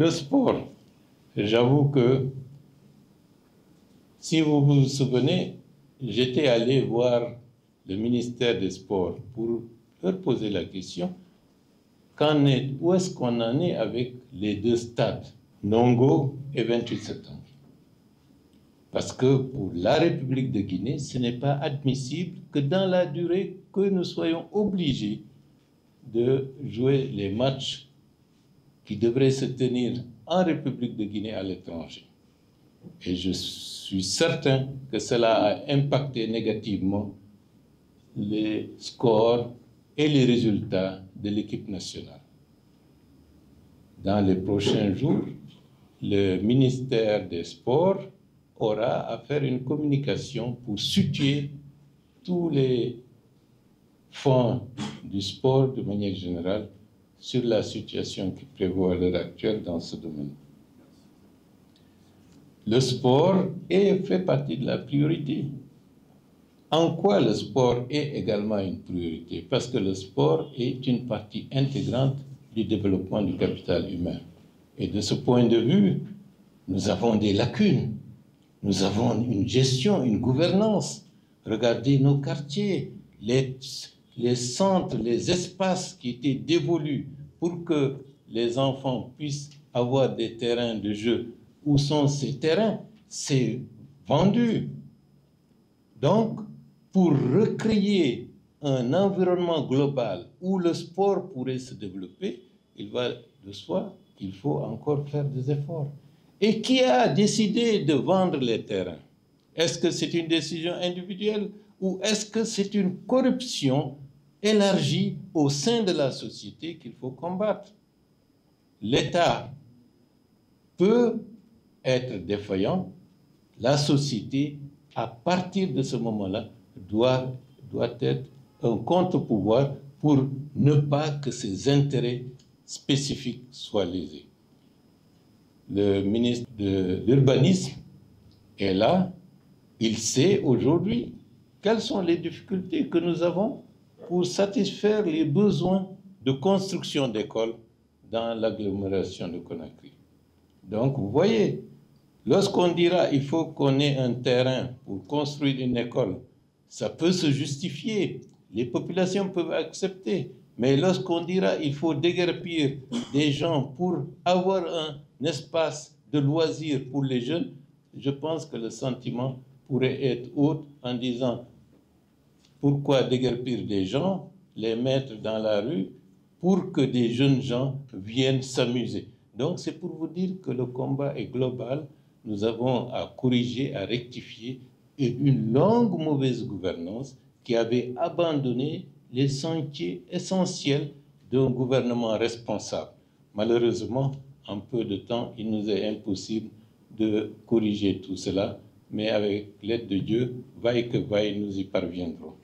Le sport, j'avoue que, si vous vous souvenez, j'étais allé voir le ministère des Sports pour leur poser la question, où est-ce qu'on en est avec les deux stades, Nongo et 28 septembre? Parce que pour la République de Guinée, ce n'est pas admissible que dans la durée que nous soyons obligés de jouer les matchs qui devraient se tenir en République de Guinée à l'étranger. Et je suis certain que cela a impacté négativement les scores et les résultats de l'équipe nationale. Dans les prochains jours, le ministère des Sports aura à faire une communication pour situer tous les fonds du sport de manière générale sur la situation qui prévaut à l'heure actuelle dans ce domaine. Le sport fait partie de la priorité. En quoi le sport est également une priorité? Parce que le sport est une partie intégrante du développement du capital humain. Et de ce point de vue, nous avons des lacunes. Nous avons une gestion, une gouvernance. Regardez nos quartiers, les centres, les espaces qui étaient dévolus pour que les enfants puissent avoir des terrains de jeu. Où sont ces terrains? C'est vendu. Donc, pour recréer un environnement global où le sport pourrait se développer, il va de soi qu'il faut encore faire des efforts. Et qui a décidé de vendre les terrains? Est-ce que c'est une décision individuelle ou est-ce que c'est une corruption élargie au sein de la société qu'il faut combattre? L'État peut être défaillant, la société, à partir de ce moment-là, doit être un contre-pouvoir pour ne pas que ses intérêts spécifiques soient lésés. Le ministre de l'Urbanisme est là, il sait aujourd'hui quelles sont les difficultés que nous avons pour satisfaire les besoins de construction d'écoles dans l'agglomération de Conakry. Donc, vous voyez, lorsqu'on dira qu'il faut qu'on ait un terrain pour construire une école, ça peut se justifier, les populations peuvent accepter. Mais lorsqu'on dira qu'il faut déguerpir des gens pour avoir un espace de loisirs pour les jeunes, je pense que le sentiment pourrait être autre en disant pourquoi déguerpir des gens, les mettre dans la rue pour que des jeunes gens viennent s'amuser. Donc c'est pour vous dire que le combat est global. Nous avons à corriger, à rectifier une longue mauvaise gouvernance qui avait abandonné les sentiers essentiels d'un gouvernement responsable. Malheureusement, en peu de temps, il nous est impossible de corriger tout cela, mais avec l'aide de Dieu, vaille que vaille, nous y parviendrons.